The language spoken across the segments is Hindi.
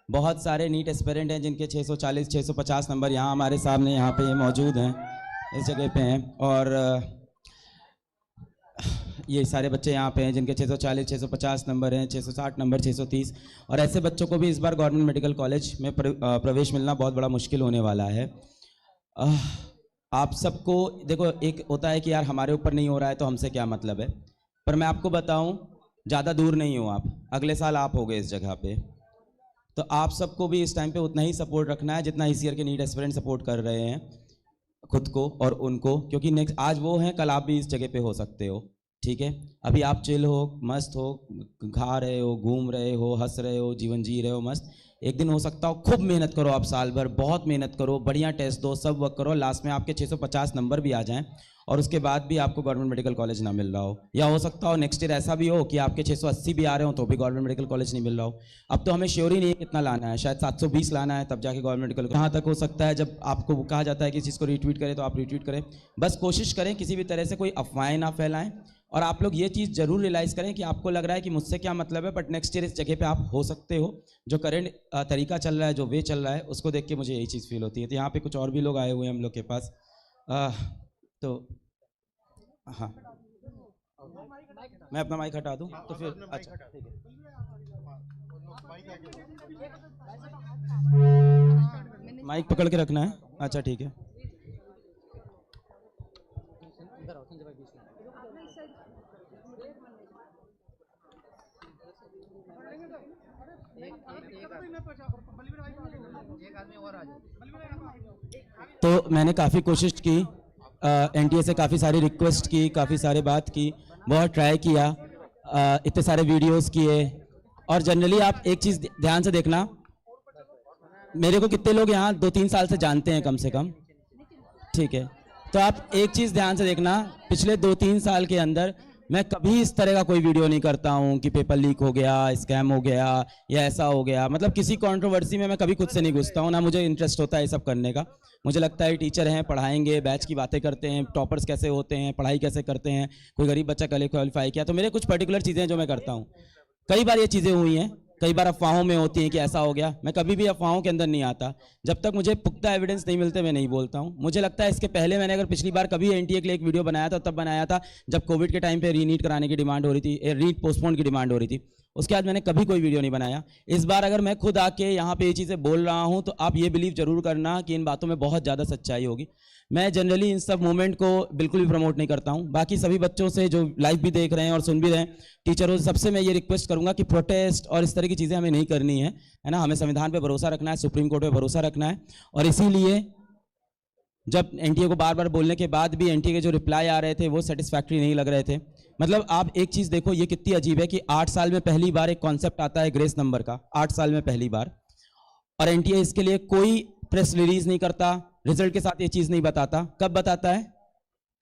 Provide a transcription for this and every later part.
बहुत सारे नीट एस्पिरेंट हैं जिनके 640 650 नंबर यहाँ हमारे सामने यहाँ पे मौजूद हैं, इस जगह पे हैं। और ये सारे बच्चे यहाँ पे हैं जिनके 640 650 नंबर हैं, 660 नंबर, 630। और ऐसे बच्चों को भी इस बार गवर्नमेंट मेडिकल कॉलेज में प्रवेश मिलना बहुत बड़ा मुश्किल होने वाला है। आप सबको देखो, एक होता है कि यार हमारे ऊपर नहीं हो रहा है तो हमसे क्या मतलब है, पर मैं आपको बताऊं ज़्यादा दूर नहीं हो आप, अगले साल आप होगे इस जगह पे। तो आप सबको भी इस टाइम पे उतना ही सपोर्ट रखना है जितना इस ईयर के नीट एस्पिरेंट सपोर्ट कर रहे हैं खुद को और उनको, क्योंकि नेक्स्ट आज वो हैं, कल आप भी इस जगह पे हो सकते हो। ठीक है, अभी आप चिल हो, मस्त हो, खा रहे हो, घूम रहे हो, हंस रहे हो, जीवन जी रहे हो मस्त। एक दिन हो सकता हो खूब मेहनत करो, आप साल भर बहुत मेहनत करो, बढ़िया टेस्ट दो, सब वर्क करो, लास्ट में आपके 650 नंबर भी आ जाएं और उसके बाद भी आपको गवर्नमेंट मेडिकल कॉलेज ना मिल रहा हो। या हो सकता हो नेक्स्ट ईयर ऐसा भी हो कि आपके 680 भी आ रहे हो तो भी गवर्नमेंट मेडिकल कॉलेज नहीं मिल रहा हो। अब तो हमें श्योर ही नहीं है कितना लाना है, शायद 720 लाना है तब जाके गवर्नमेंट मेडिकल। यहाँ तक हो सकता है जब आपको कहा जाता है कि इस चीज़ को रीट्वीट करें तो आप रीट्वीट करें। बस कोशिश करें किसी भी तरह से कोई अफवाहें ना फैलाएं। और आप लोग ये चीज़ जरूर रियलाइज़ करें कि आपको लग रहा है कि मुझसे क्या मतलब है, बट नेक्स्ट ईयर इस जगह पे आप हो सकते हो। जो करंट तरीका चल रहा है, जो वे चल रहा है, उसको देख के मुझे यही चीज़ फील होती है। तो यहाँ पे कुछ और भी लोग आए हुए हैं हम लोग के पास। तो हाँ, मैं अपना माइक हटा दूँ तो फिर अच्छा ठीक है, माइक पकड़ के रखना है। अच्छा ठीक है। तो मैंने काफ़ी कोशिश की, एनटीए से काफ़ी सारी रिक्वेस्ट की, काफ़ी सारे बात की, बहुत ट्राई किया, इतने सारे वीडियोस किए। और जनरली आप एक चीज़ ध्यान से देखना, मेरे को कितने लोग यहाँ 2-3 साल से जानते हैं कम से कम, ठीक है? तो आप एक चीज़ ध्यान से देखना, पिछले 2-3 साल के अंदर मैं कभी इस तरह का कोई वीडियो नहीं करता हूँ कि पेपर लीक हो गया, स्कैम हो गया या ऐसा हो गया। मतलब किसी कंट्रोवर्सी में मैं कभी खुद से नहीं घुसता हूँ, ना मुझे इंटरेस्ट होता है ये सब करने का। मुझे लगता है टीचर हैं, पढ़ाएंगे, बैच की बातें करते हैं, टॉपर्स कैसे होते हैं, पढ़ाई कैसे करते हैं, कोई गरीब बच्चा कल क्वालिफाई किया, तो मेरे कुछ पर्टिकुलर चीज़ें जो मैं करता हूँ। कई बार ये चीज़ें हुई हैं, कई बार अफवाहों में होती हैं कि ऐसा हो गया। मैं कभी भी अफवाहों के अंदर नहीं आता, जब तक मुझे पुख्ता एविडेंस नहीं मिलते मैं नहीं बोलता हूँ। मुझे लगता है इसके पहले मैंने अगर पिछली बार कभी एनटीए के लिए एक वीडियो बनाया था, तब बनाया था जब कोविड के टाइम पे रीनीट कराने की डिमांड हो रही थी, रीट पोस्टपोन की डिमांड हो रही थी। उसके बाद मैंने कभी कोई वीडियो नहीं बनाया। इस बार अगर मैं खुद आके यहाँ पे ये चीज़ें बोल रहा हूँ तो आप ये बिलीव जरूर करना कि इन बातों में बहुत ज़्यादा सच्चाई होगी। मैं जनरली इन सब मूवमेंट को बिल्कुल भी प्रमोट नहीं करता हूँ। बाकी सभी बच्चों से जो लाइव भी देख रहे हैं और सुन भी रहे हैं, टीचरों से सबसे मैं ये रिक्वेस्ट करूंगा कि प्रोटेस्ट और इस तरह की चीज़ें हमें नहीं करनी है ना। हमें संविधान पे भरोसा रखना है, सुप्रीम कोर्ट पे भरोसा रखना है। और इसीलिए जब एनटीए को बार बार बोलने के बाद भी एनटीए के जो रिप्लाई आ रहे थे वो सेटिस्फैक्ट्री नहीं लग रहे थे। मतलब आप एक चीज़ देखो, ये कितनी अजीब है कि 8 साल में पहली बार एक कॉन्सेप्ट आता है ग्रेस नंबर का, 8 साल में पहली बार, और एनटीए इसके लिए कोई प्रेस रिलीज नहीं करता, रिजल्ट के साथ ये चीज़ नहीं बताता। कब बताता है?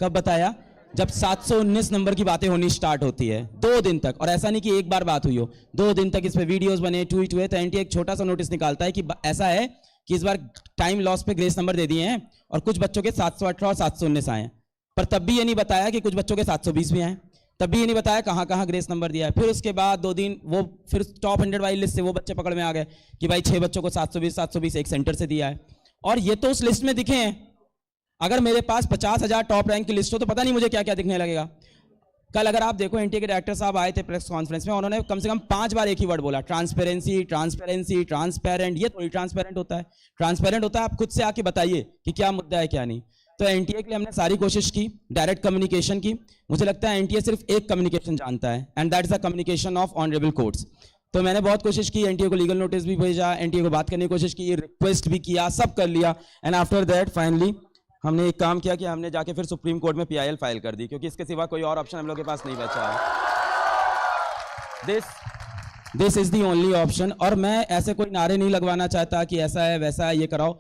कब बताया? जब 719 नंबर की बातें होनी स्टार्ट होती है, 2 दिन तक। और ऐसा नहीं कि एक बार बात हुई हो, 2 दिन तक इस पे वीडियोस बने, ट्वीट हुए। तो एनटीए एक छोटा सा नोटिस निकालता है कि ऐसा है कि इस बार टाइम लॉस पे ग्रेस नंबर दे दिए हैं और कुछ बच्चों के 718 और 719 आए हैं। पर तब भी ये नहीं बताया कि कुछ बच्चों के 720 भी आए, तब भी ये नहीं बताया कहाँ कहाँ ग्रेस नंबर दिया है। फिर उसके बाद 2 दिन वो फिर टॉप 100 वाली लिस्ट से वो बच्चे पकड़ में आ गए कि भाई 6 बच्चों को 720 एक सेंटर से दिया है, और ये तो उस लिस्ट में दिखे हैं। अगर मेरे पास 50,000 टॉप रैंक की लिस्ट हो तो पता नहीं मुझे क्या क्या दिखने लगेगा। कल अगर आप देखो, एनटीए के डायरेक्टर साहब आए थे प्रेस कॉन्फ्रेंस में, उन्होंने कम से कम 5 बार एक ही वर्ड बोला, ट्रांसपेरेंसी, ट्रांसपेरेंसी, ट्रांसपेरेंट। ये थोड़ी ट्रांसपेरेंट होता है। ट्रांसपेरेंट होता है आप खुद से आके बताइए कि क्या मुद्दा है क्या नहीं। तो एनटीए के लिए हमने सारी कोशिश की, डायरेक्ट कम्युनिकेशन की। मुझे लगता है एनटीए सिर्फ एक कम्युनिकेशन जानता है, and that is the communication of honourable courts. तो मैंने बहुत कोशिश की, एनटीए को लीगल नोटिस भी भेजा, एनटीए को बात करने की कोशिश की, रिक्वेस्ट भी किया, सब कर लिया। एंड आफ्टर दैट फाइनली हमने एक काम किया कि हमने जाके फिर सुप्रीम कोर्ट में पीआईएल फाइल कर दी, क्योंकि इसके सिवा कोई और ऑप्शन हम लोग के पास नहीं बचा है। This is the only option. और मैं ऐसे कोई नारे नहीं लगवाना चाहता कि ऐसा है वैसा है ये कराओ।